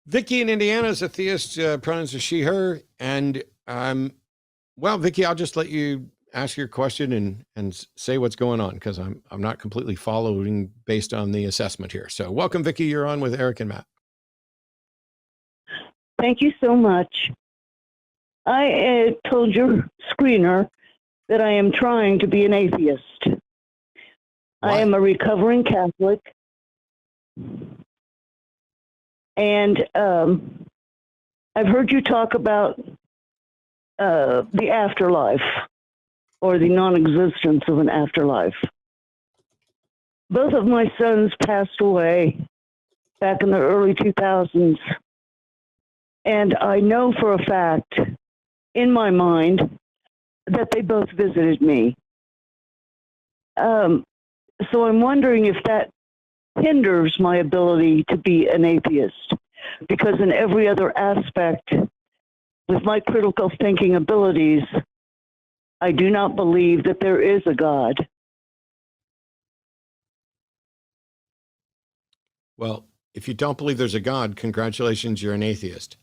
Vicky in Indiana is a theist, pronouns are she, her. And, well, Vicky, I'll just let you ask your question and say what's going on, because I'm not completely following based on the assessment here. So welcome, Vicky. You're on with Eric and Matt. Thank you so much. I told your screener that I am trying to be an atheist. Why? I am a recovering Catholic. And I've heard you talk about the afterlife or the non-existence of an afterlife. Both of my sons passed away back in the early 2000s. And I know for a fact, in my mind, that they both visited me. So I'm wondering if that hinders my ability to be an atheist, because in every other aspect, with my critical thinking abilities, I do not believe that there is a God. Well, if you don't believe there's a God, congratulations, you're an atheist.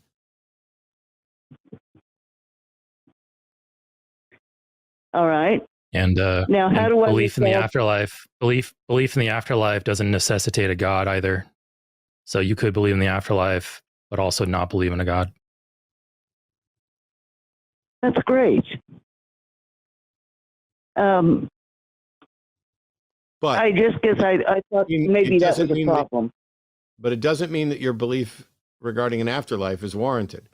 All right. And now, how do I belief in the afterlife? Belief in the afterlife doesn't necessitate a God either. So you could believe in the afterlife, but also not believe in a God. That's great. But I just guess I thought maybe that was a problem. But it doesn't mean that your belief regarding an afterlife is warranted.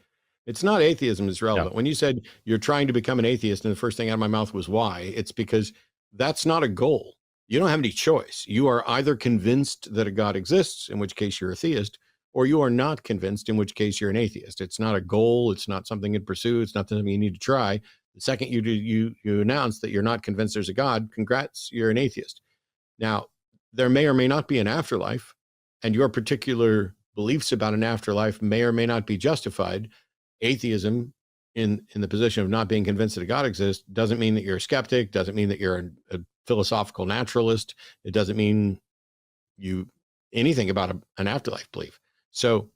It's not atheism that's relevant. No. When you said you're trying to become an atheist and the first thing out of my mouth was why, it's because that's not a goal. You don't have any choice. You are either convinced that a God exists, in which case you're a theist, or you are not convinced, in which case you're an atheist. It's not a goal. It's not something in pursuit. It's not something you need to try. The second you announce that you're not convinced there's a God, congrats, you're an atheist. Now, there may or may not be an afterlife, and your particular beliefs about an afterlife may or may not be justified. Atheism, in the position of not being convinced that a God exists, doesn't mean that you're a skeptic, doesn't mean that you're a philosophical naturalist. It doesn't mean you anything about an afterlife belief. So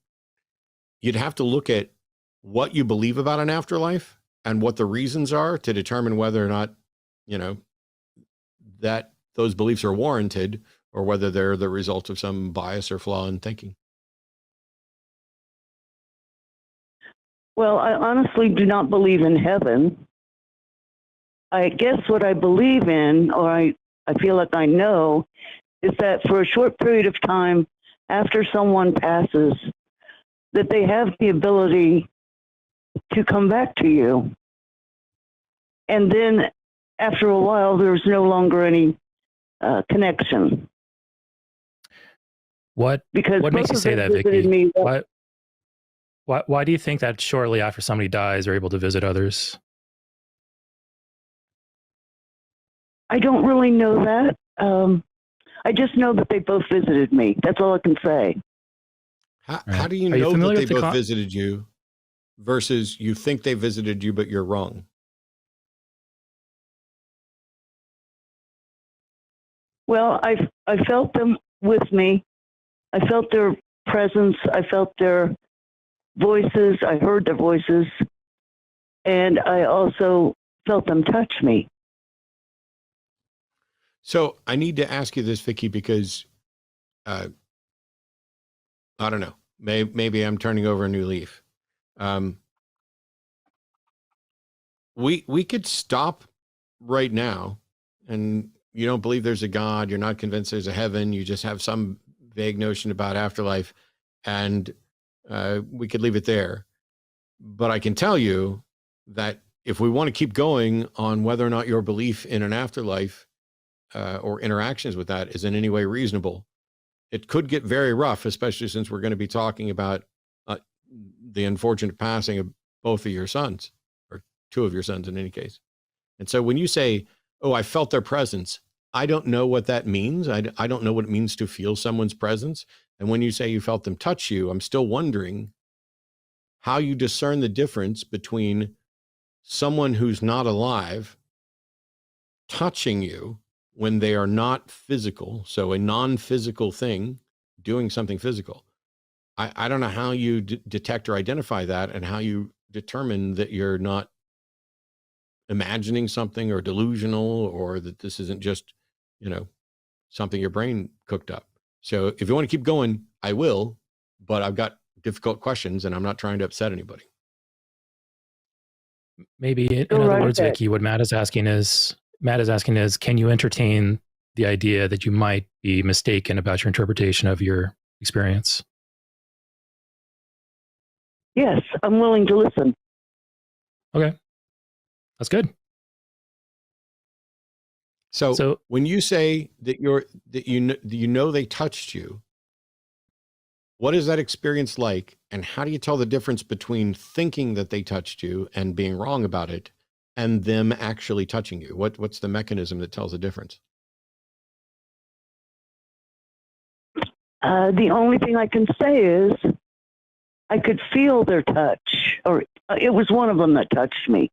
you'd have to look at what you believe about an afterlife and what the reasons are to determine whether or not, that those beliefs are warranted, or whether they're the result of some bias or flaw in thinking. Well, I honestly do not believe in heaven. I guess what I believe in, or I feel like I know, is that for a short period of time after someone passes, that they have the ability to come back to you. And then after a while, there's no longer any connection. What makes you say that, Vicky? Why do you think that shortly after somebody dies, they're able to visit others? I don't really know that. I just know that they both visited me. That's all I can say. How do you know that they both visited you versus you think they visited you, but you're wrong? Well, I felt them with me. I felt their presence. I felt their voices. I heard their voices. And I also felt them touch me. So I need to ask you this, Vicky, because I don't know, maybe I'm turning over a new leaf. We could stop right now, and you don't believe there's a God, you're not convinced there's a heaven, you just have some vague notion about afterlife, and we could leave it there. But I can tell you that if we want to keep going on whether or not your belief in an afterlife or interactions with that is in any way reasonable, it could get very rough, especially since we're going to be talking about the unfortunate passing of both of your sons, or two of your sons in any case. And so when you say, oh, I felt their presence, I don't know what that means. I don't know what it means to feel someone's presence. And when you say you felt them touch you, I'm still wondering how you discern the difference between someone who's not alive touching you when they are not physical, so a non-physical thing doing something physical, I don't know how you detect or identify that, and how you determine that you're not imagining something or delusional, or that this isn't just, something your brain cooked up. So if you want to keep going, I will, but I've got difficult questions and I'm not trying to upset anybody. Maybe in Go other right words, ahead. Vicky, what Matt is asking is, can you entertain the idea that you might be mistaken about your interpretation of your experience? Yes, I'm willing to listen. Okay. That's good. So when you say that they touched you, what is that experience like, and how do you tell the difference between thinking that they touched you and being wrong about it, and them actually touching you? What's the mechanism that tells the difference? The only thing I can say is I could feel their touch, or it was one of them that touched me.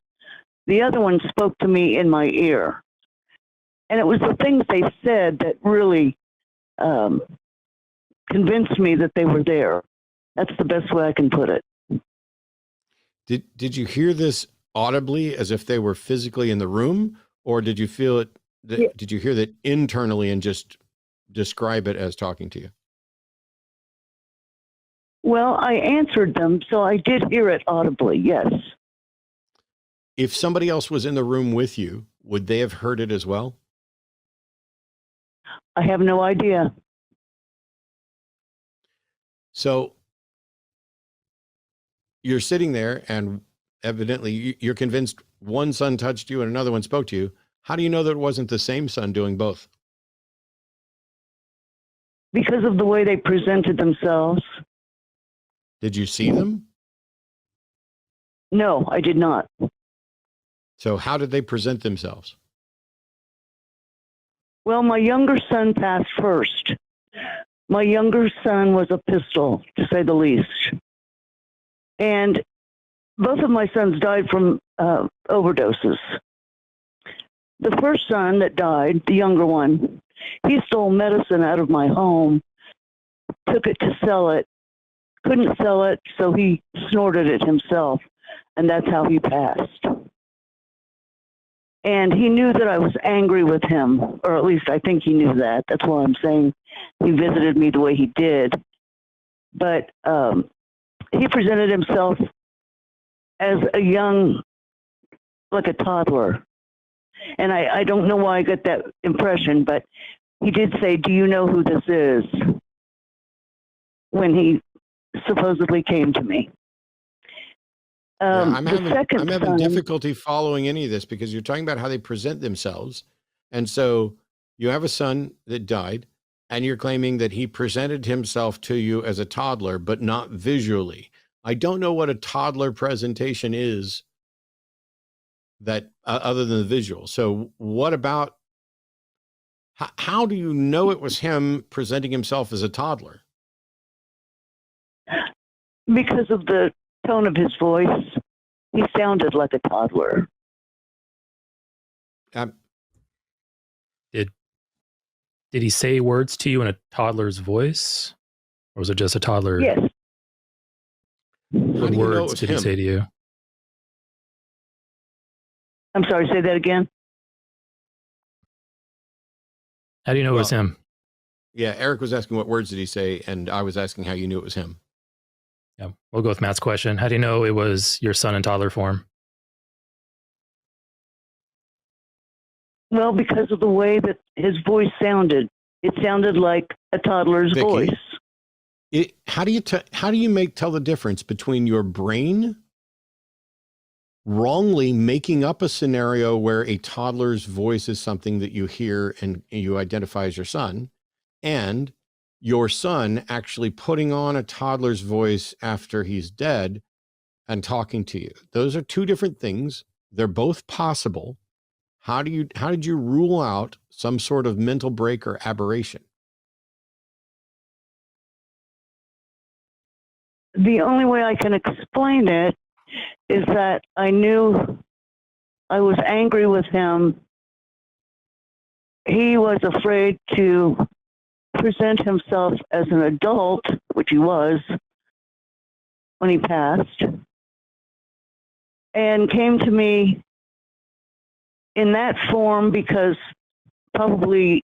The other one spoke to me in my ear. And it was the things they said that really convinced me that they were there. That's the best way I can put it. Did you hear this audibly, as if they were physically in the room, or did you feel it? Yeah. Did you hear that internally and just describe it as talking to you? Well, I answered them, so I did hear it audibly, yes. If somebody else was in the room with you, would they have heard it as well? I have no idea. So you're sitting there, and evidently you're convinced one son touched you and another one spoke to you. How do you know that it wasn't the same son doing both? Because of the way they presented themselves. Did you see them? No, I did not. So how did they present themselves? Well, my younger son passed first. My younger son was a pistol, to say the least. And both of my sons died from overdoses. The first son that died, the younger one, he stole medicine out of my home, took it to sell it, couldn't sell it, so he snorted it himself, and that's how he passed. And he knew that I was angry with him, or at least I think he knew that. That's why I'm saying he visited me the way he did. But he presented himself as a young, like a toddler. And I don't know why I got that impression, but he did say, "Do you know who this is?" when he supposedly came to me. I'm having son, difficulty following any of this, because you're talking about how they present themselves. And so you have a son that died, and you're claiming that he presented himself to you as a toddler, but not visually. I don't know what a toddler presentation is, that other than the visual. So what about, how do you know it was him presenting himself as a toddler? because of the tone of his voice, he sounded like a toddler. Did he say words to you in a toddler's voice, or was it just a toddler? Yes. What words did he say to you? I'm sorry, say that again. How do you know it was him? Yeah, Eric was asking what words did he say, and I was asking how you knew it was him. Yeah, we'll go with Matt's question. How do you know it was your son in toddler form? Well, because of the way that his voice sounded. It sounded like a toddler's Vicky, voice. How do you tell the difference between your brain wrongly making up a scenario where a toddler's voice is something that you hear and you identify as your son, and your son actually putting on a toddler's voice after he's dead and talking to you? Those are two different things. They're both possible. How did you rule out some sort of mental break or aberration? The only way I can explain it is that I knew I was angry with him. He was afraid to present himself as an adult, which he was, when he passed, and came to me in that form because probably,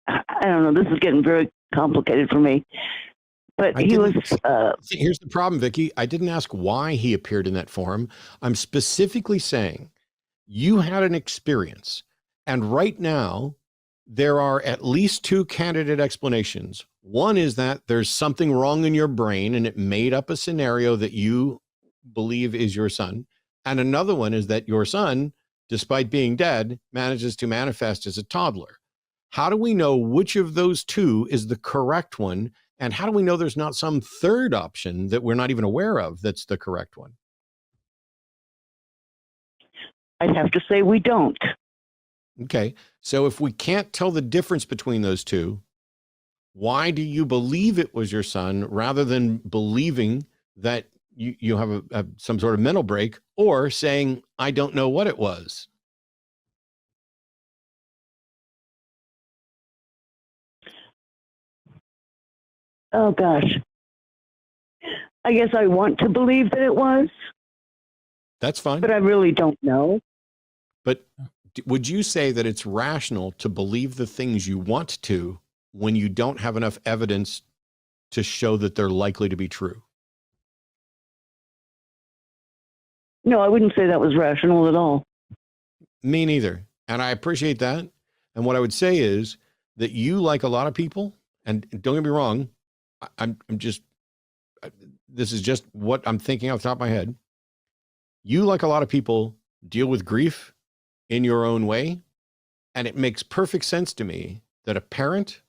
I don't know, this is getting very complicated for me, but he was... Here's the problem, Vicky. I didn't ask why he appeared in that form. I'm specifically saying you had an experience, and right now there are at least two candidate explanations. One is that there's something wrong in your brain and it made up a scenario that you believe is your son. And another one is that your son, despite being dead, manages to manifest as a toddler. How do we know which of those two is the correct one? And how do we know there's not some third option that we're not even aware of that's the correct one? I'd have to say we don't. Okay. So if we can't tell the difference between those two, why do you believe it was your son rather than believing that you have some sort of mental break, or saying, I don't know what it was? Oh, gosh. I guess I want to believe that it was. That's fine. But I really don't know. But would you say that it's rational to believe the things you want to when you don't have enough evidence to show that they're likely to be true? No, I wouldn't say that was rational at all. Me neither. And I appreciate that. And what I would say is that you, like a lot of people, and don't get me wrong, I'm just, this is just what I'm thinking off the top of my head. You, like a lot of people, deal with grief in your own way. And it makes perfect sense to me that a parent,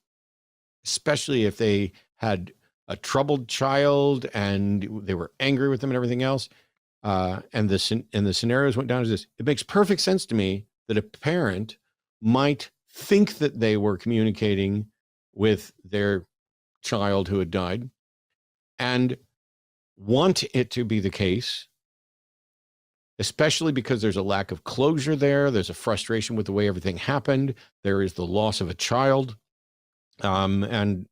especially if they had a troubled child and they were angry with them and everything else, and the scenarios went down as this, it makes perfect sense to me that a parent might think that they were communicating with their child who had died and want it to be the case, especially because there's a lack of closure there. There's a frustration with the way everything happened. There is the loss of a child. And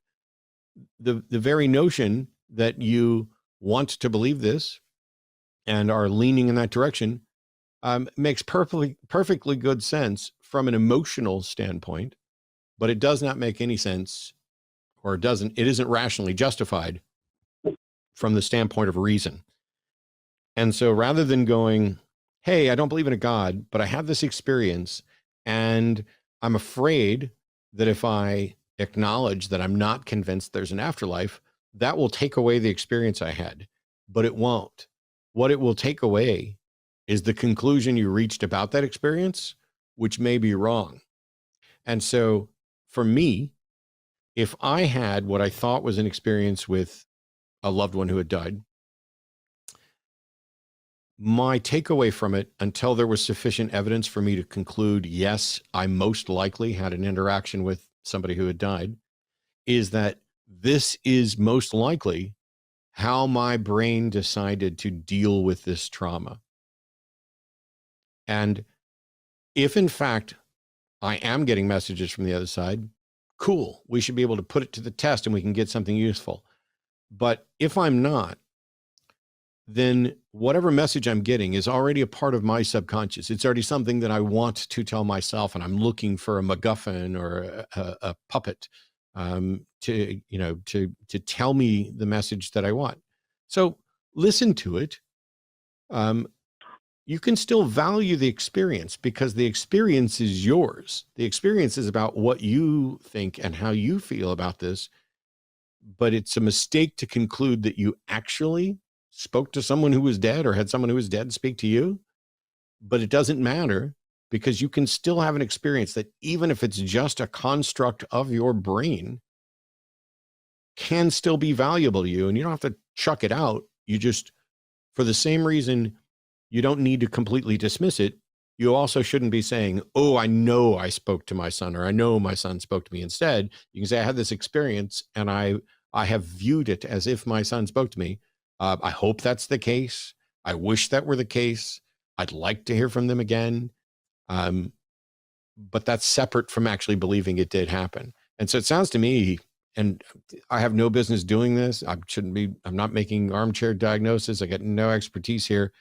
the very notion that you want to believe this and are leaning in that direction makes perfectly good sense from an emotional standpoint, but it does not make any sense, or it isn't rationally justified from the standpoint of reason. And so rather than going, hey, I don't believe in a God, but I have this experience and I'm afraid that if I acknowledge that I'm not convinced there's an afterlife, that will take away the experience I had, but it won't. What it will take away is the conclusion you reached about that experience, which may be wrong. And so for me, if I had what I thought was an experience with a loved one who had died, my takeaway from it, until there was sufficient evidence for me to conclude, yes, I most likely had an interaction with somebody who had died, is that this is most likely how my brain decided to deal with this trauma. And if in fact I am getting messages from the other side, cool, we should be able to put it to the test and we can get something useful. But if I'm not, then whatever message I'm getting is already a part of my subconscious. It's already something that I want to tell myself, and I'm looking for a MacGuffin or a puppet to tell me the message that I want. So listen to it. You can still value the experience because the experience is yours. The experience is about what you think and how you feel about this. But it's a mistake to conclude that you actually spoke to someone who was dead or had someone who was dead speak to you. But it doesn't matter, because you can still have an experience that, even if it's just a construct of your brain, can still be valuable to you. And you don't have to chuck it out. You just, for the same reason, you don't need to completely dismiss it. You also shouldn't be saying, oh, I know I spoke to my son, or I know my son spoke to me. Instead, you can say, I had this experience and I have viewed it as if my son spoke to me. I hope that's the case. I wish that were the case. I'd like to hear from them again. But that's separate from actually believing it did happen. And so it sounds to me and I have no business doing this. I'm not making armchair diagnosis. I got no expertise here.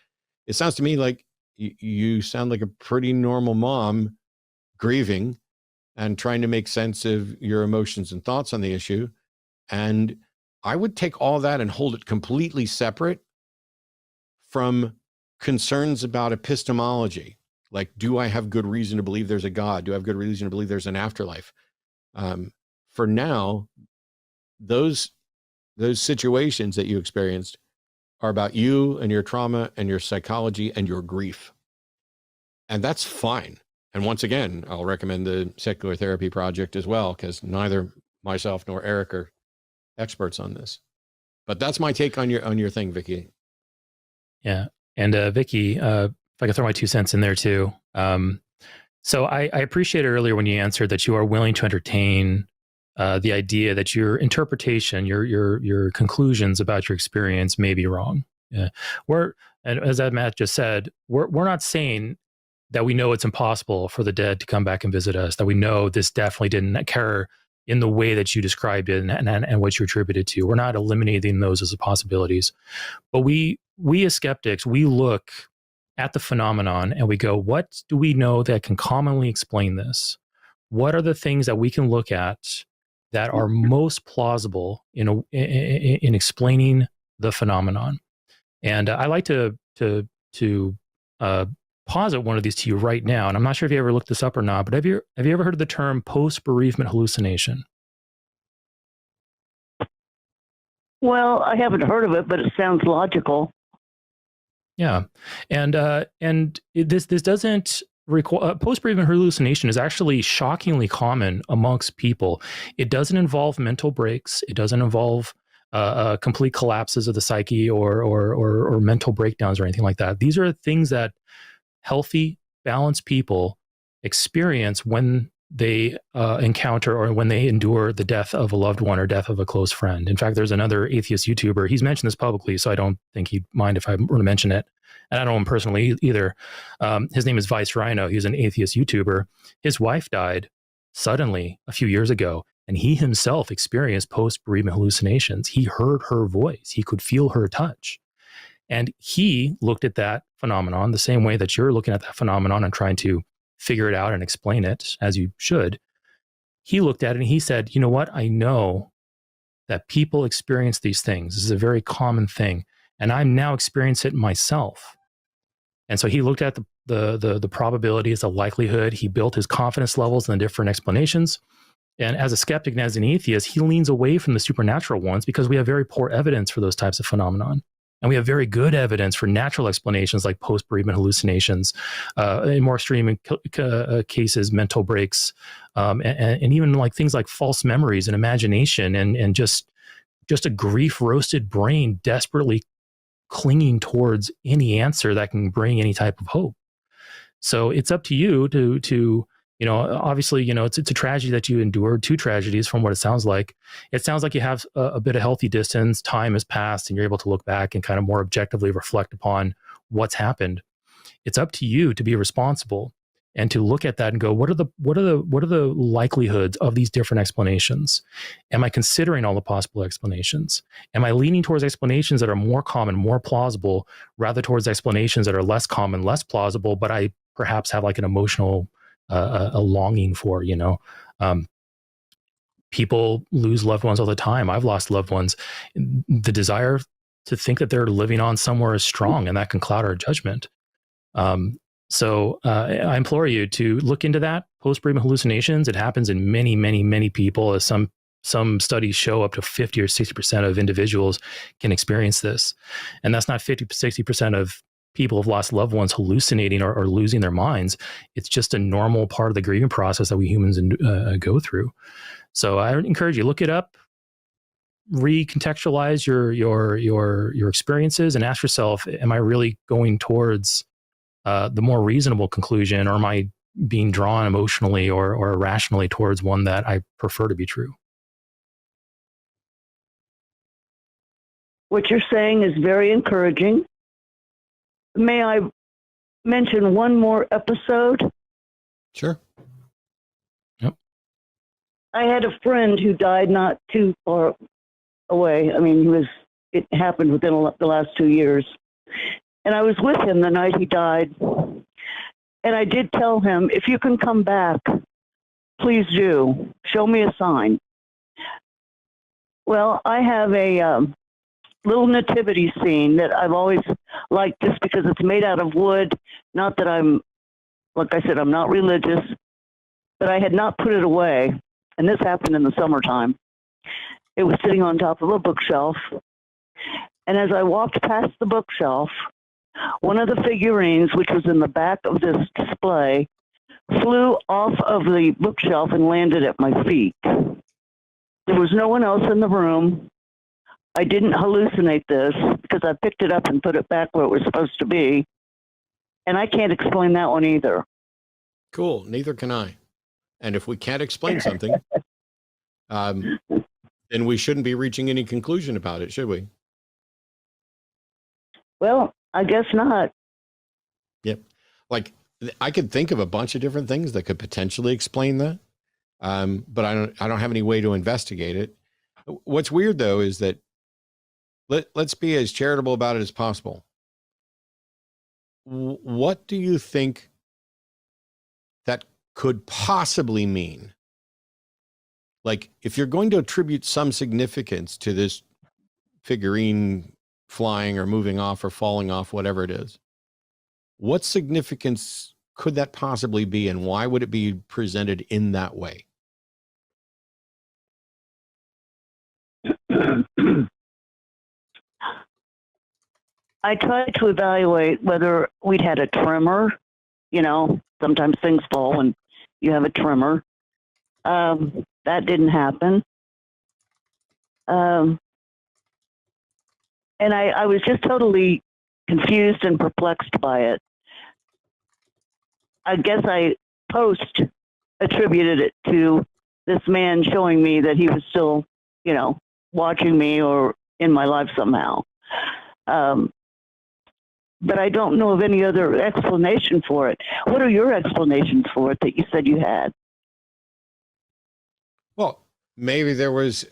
It sounds to me like you sound like a pretty normal mom grieving and trying to make sense of your emotions and thoughts on the issue. And I would take all that and hold it completely separate from concerns about epistemology. Like, do I have good reason to believe there's a God? Do I have good reason to believe there's an afterlife? For now, those situations that you experienced are about you and your trauma and your psychology and your grief. And that's fine. And once again, I'll recommend the Secular Therapy Project as well, because neither myself nor Eric are experts on this. But that's my take on your thing, Vicky. Yeah. And Vicky, if I could throw my 2 cents in there too. So I appreciated earlier when you answered that you are willing to entertain the idea that your interpretation, your conclusions about your experience may be wrong. Yeah. And as Matt just said, we're not saying that we know it's impossible for the dead to come back and visit us, that we know this definitely didn't occur in the way that you described it and what you attributed to. We're not eliminating those as possibilities. But we as skeptics, we look at the phenomenon and we go, what do we know that can commonly explain this? What are the things that we can look at that are most plausible in explaining the phenomenon? And I like to posit one of these to you right now. And I'm not sure if you ever looked this up or not, but have you ever heard of the term post-bereavement hallucination? Well, I haven't heard of it, but it sounds logical. Yeah, and this doesn't require post-bereavement hallucination is actually shockingly common amongst people. It doesn't involve mental breaks. It doesn't involve complete collapses of the psyche or mental breakdowns or anything like that. These are things that healthy, balanced people experience when they encounter or when they endure the death of a loved one or death of a close friend. In fact, there's another atheist YouTuber. He's mentioned this publicly, so I don't think he'd mind if I were to mention it. And I don't know him personally either. His name is Vice Rhino. He's an atheist YouTuber. His wife died suddenly a few years ago, and he himself experienced post-bereavement hallucinations. He heard her voice. He could feel her touch. And he looked at that phenomenon the same way that you're looking at that phenomenon and trying to figure it out and explain it, as you should. He looked at it and he said, you know what? I know that people experience these things. This is a very common thing. And I'm now experiencing it myself. And so he looked at the probabilities, the likelihood. He built his confidence levels in the different explanations. And as a skeptic and as an atheist, he leans away from the supernatural ones because we have very poor evidence for those types of phenomenon. And we have very good evidence for natural explanations like post-bereavement hallucinations, in more extreme cases, mental breaks, and even like things like false memories and imagination and just a grief-roasted brain desperately clinging towards any answer that can bring any type of hope. So it's up to you to obviously, it's a tragedy that you endured, 2 tragedies from what it sounds like. It sounds like you have a bit of healthy distance, time has passed, and you're able to look back and kind of more objectively reflect upon what's happened. It's up to you to be responsible and to look at that and go, what are the likelihoods of these different explanations? Am I considering all the possible explanations? Am I leaning towards explanations that are more common, more plausible, rather towards explanations that are less common, less plausible, but I perhaps have like an emotional a longing for, people lose loved ones all the time. I've lost loved ones. The desire to think that they're living on somewhere is strong, and that can cloud our judgment. So I implore you to look into that. Post-bereavement hallucinations. It happens in many, many, many people. As some studies show, up to 50 or 60% of individuals can experience this. And that's not 50, 60% of people have lost loved ones hallucinating or losing their minds. It's just a normal part of the grieving process that we humans go through. So I encourage you, look it up, recontextualize your experiences, and ask yourself, am I really going towards the more reasonable conclusion, or am I being drawn emotionally or irrationally towards one that I prefer to be true? What you're saying is very encouraging. May I mention one more episode? Sure. Yep. I had a friend who died not too far away. I mean, it happened within the last 2 years. And I was with him the night he died. And I did tell him, if you can come back, please do. Show me a sign. Well, I have a little nativity scene that I've always liked just because it's made out of wood. Not that like I said, I'm not religious, but I had not put it away. And this happened in the summertime. It was sitting on top of a bookshelf. And as I walked past the bookshelf, one of the figurines, which was in the back of this display, flew off of the bookshelf and landed at my feet. There was no one else in the room. I didn't hallucinate this because I picked it up and put it back where it was supposed to be. And I can't explain that one either. Cool. Neither can I. And if we can't explain something, then we shouldn't be reaching any conclusion about it, should we? Well, I guess not. Yep. Like, I could think of a bunch of different things that could potentially explain that, but I don't have any way to investigate it. What's weird though is that let's be as charitable about it as possible. What do you think that could possibly mean? Like, if you're going to attribute some significance to this figurine flying or moving off or falling off, whatever it is, what significance could that possibly be, and why would it be presented in that way? I tried to evaluate whether we'd had a tremor. You know, sometimes things fall when you have a tremor. That didn't happen. And I was just totally confused and perplexed by it. I guess I attributed it to this man showing me that he was still, you know, watching me or in my life somehow. But I don't know of any other explanation for it. What are your explanations for it that you said you had? Well, maybe there was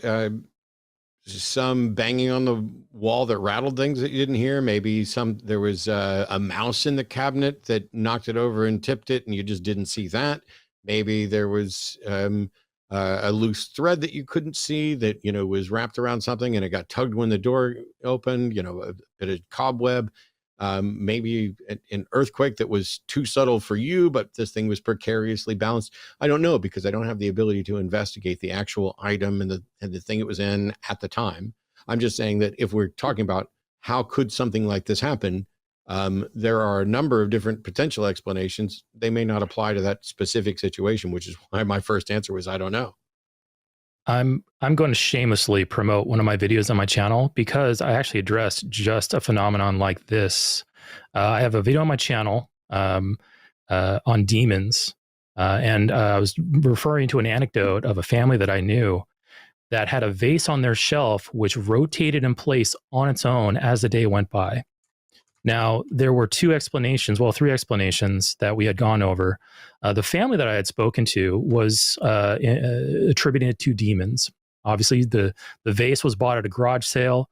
some banging on the wall that rattled things that you didn't hear. Maybe there was a mouse in the cabinet that knocked it over and tipped it, and you just didn't see that. Maybe there was a loose thread that you couldn't see that, you know, was wrapped around something and it got tugged when the door opened, you know, a bit of cobweb. Maybe an earthquake that was too subtle for you, but this thing was precariously balanced. I don't know, because I don't have the ability to investigate the actual item and the thing it was in at the time. I'm just saying that if we're talking about how could something like this happen, there are a number of different potential explanations. They may not apply to that specific situation, which is why my first answer was, I don't know. I'm going to shamelessly promote one of my videos on my channel because I actually addressed just a phenomenon like this. I have a video on my channel on demons, and I was referring to an anecdote of a family that I knew that had a vase on their shelf which rotated in place on its own as the day went by. Now, there were three explanations that we had gone over. The family that I had spoken to was attributing it to demons. Obviously, the vase was bought at a garage sale.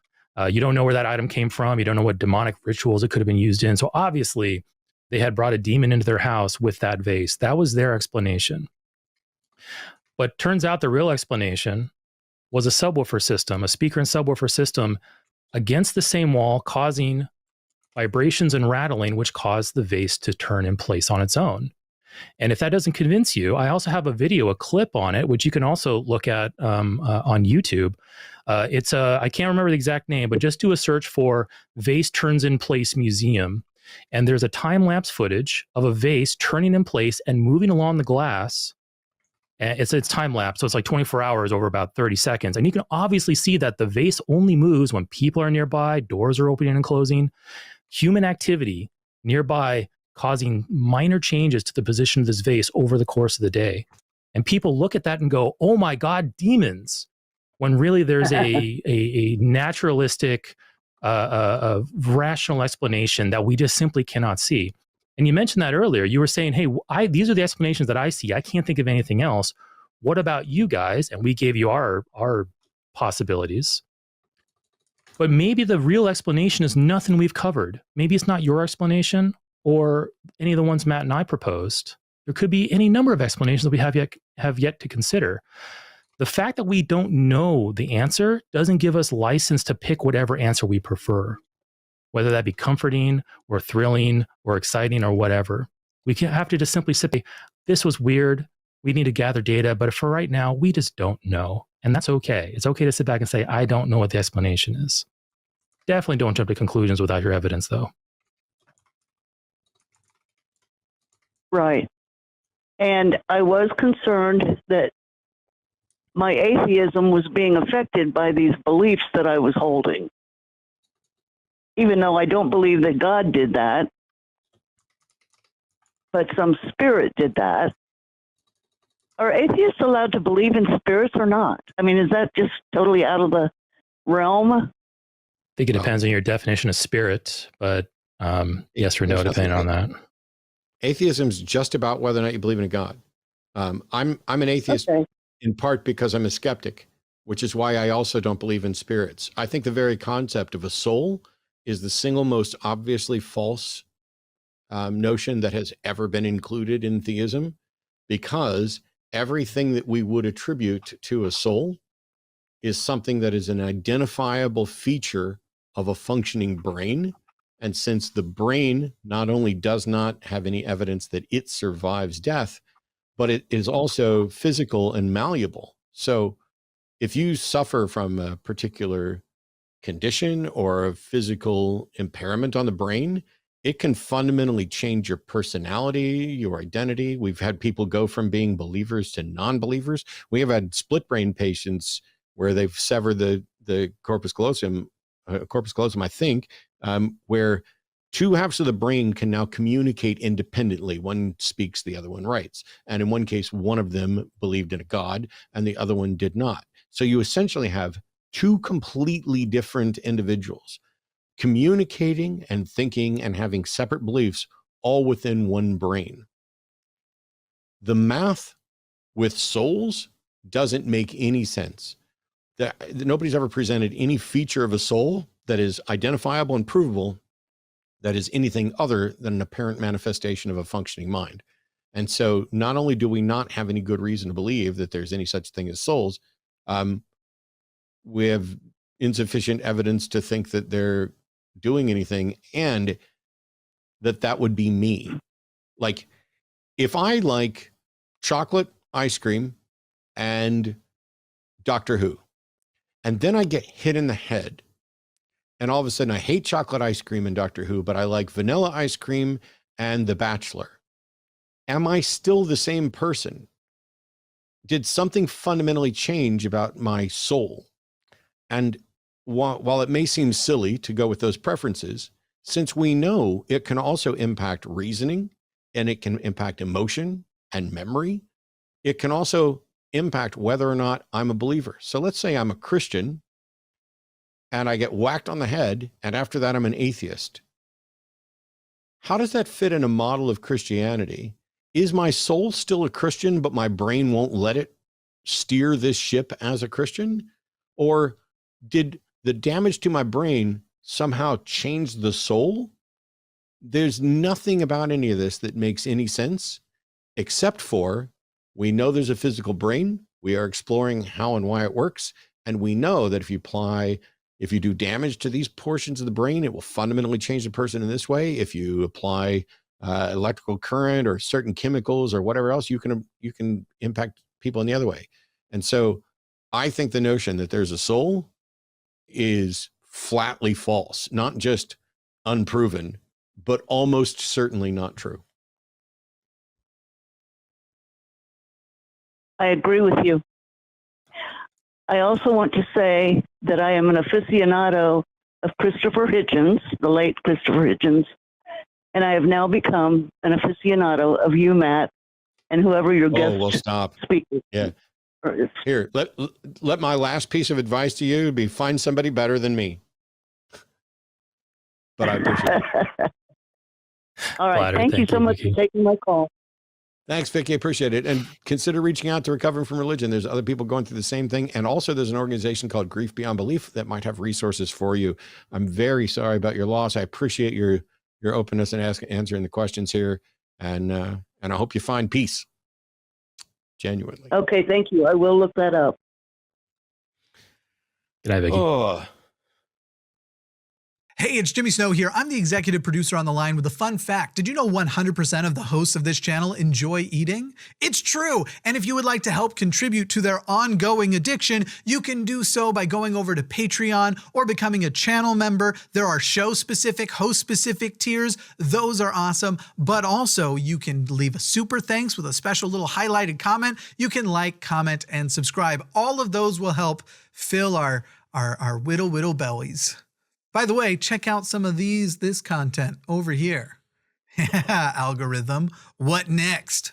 You don't know where that item came from. You don't know what demonic rituals it could have been used in. So obviously, they had brought a demon into their house with that vase. That was their explanation. But turns out the real explanation was a subwoofer system, a speaker and subwoofer system against the same wall, causing vibrations and rattling, which caused the vase to turn in place on its own. And if that doesn't convince you, I also have a video, a clip on it, which you can also look at on YouTube. I can't remember the exact name, but just do a search for Vase Turns in Place Museum. And there's a time-lapse footage of a vase turning in place and moving along the glass. And it's time-lapse, so it's like 24 hours over about 30 seconds. And you can obviously see that the vase only moves when people are nearby, doors are opening and closing. Human activity nearby causing minor changes to the position of this vase over the course of the day. And people look at that and go, oh my God, demons, when really there's a naturalistic, rational explanation that we just simply cannot see. And you mentioned that earlier. You were saying, hey, these are the explanations that I see. I can't think of anything else. What about you guys? And we gave you our possibilities. But maybe the real explanation is nothing we've covered. Maybe it's not your explanation or any of the ones Matt and I proposed. There could be any number of explanations that we have yet to consider. The fact that we don't know the answer doesn't give us license to pick whatever answer we prefer, whether that be comforting or thrilling or exciting or whatever. We can have to just simply say, this was weird. We need to gather data, but for right now, we just don't know. And that's okay. It's okay to sit back and say, I don't know what the explanation is. Definitely don't jump to conclusions without your evidence, though. Right. And I was concerned that my atheism was being affected by these beliefs that I was holding. Even though I don't believe that God did that, but some spirit did that. Are atheists allowed to believe in spirits or not? I mean, is that just totally out of the realm? I think it depends on your definition of spirit, but yes or no, depending on that. Atheism is just about whether or not you believe in a God. I'm an atheist in part because I'm a skeptic, which is why I also don't believe in spirits. I think the very concept of a soul is the single most obviously false notion that has ever been included in theism, because everything that we would attribute to a soul is something that is an identifiable feature of a functioning brain. And since the brain not only does not have any evidence that it survives death, but it is also physical and malleable. So if you suffer from a particular condition or a physical impairment on the brain, it can fundamentally change your personality, your identity. We've had people go from being believers to non-believers. We have had split brain patients where they've severed the corpus callosum, I think, where two halves of the brain can now communicate independently. One speaks, the other one writes. And in one case, one of them believed in a God and the other one did not. So you essentially have two completely different individuals communicating and thinking and having separate beliefs all within one brain. The math with souls doesn't make any sense. Nobody's ever presented any feature of a soul that is identifiable and provable that is anything other than an apparent manifestation of a functioning mind. And so not only do we not have any good reason to believe that there's any such thing as souls, we have insufficient evidence to think that they're doing anything, and that would be me. Like, if I like chocolate ice cream and Doctor Who, and then I get hit in the head, and all of a sudden I hate chocolate ice cream and Doctor Who, but I like vanilla ice cream and The Bachelor, am I still the same person? Did something fundamentally change about my soul? And while it may seem silly to go with those preferences, since we know it can also impact reasoning and it can impact emotion and memory, it can also impact whether or not I'm a believer. So let's say I'm a Christian and I get whacked on the head, and after that I'm an atheist. How does that fit in a model of Christianity? Is my soul still a Christian, but my brain won't let it steer this ship as a Christian? Or did the damage to my brain somehow change the soul? There's nothing about any of this that makes any sense, except for we know there's a physical brain. We are exploring how and why it works. And we know that if you do damage to these portions of the brain, it will fundamentally change the person in this way. If you apply electrical current or certain chemicals or whatever else, you can impact people in the other way. And so I think the notion that there's a soul is flatly false, not just unproven, but almost certainly not true. I agree with you. I also want to say that I am an aficionado of Christopher Hitchens, the late Christopher Hitchens, and I have now become an aficionado of you, Matt, and whoever your guest speaker. Yeah. Here, let my last piece of advice to you be find somebody better than me. But I appreciate it. All right. Thank you so much for taking my call. Thanks, Vicky. I appreciate it. And consider reaching out to Recovering from Religion. There's other people going through the same thing. And also there's an organization called Grief Beyond Belief that might have resources for you. I'm very sorry about your loss. I appreciate your openness and answering the questions here. And I hope you find peace. Genuinely. Okay, thank you. I will look that up. Good night, Vicky. Oh. Hey, it's Jimmy Snow here. I'm the executive producer on the line with a fun fact. Did you know 100% of the hosts of this channel enjoy eating? It's true. And if you would like to help contribute to their ongoing addiction, you can do so by going over to Patreon or becoming a channel member. There are show-specific, host-specific tiers. Those are awesome. But also, you can leave a super thanks with a special little highlighted comment. You can like, comment, and subscribe. All of those will help fill our whittle bellies. By the way, check out some of this content over here. Algorithm, what next?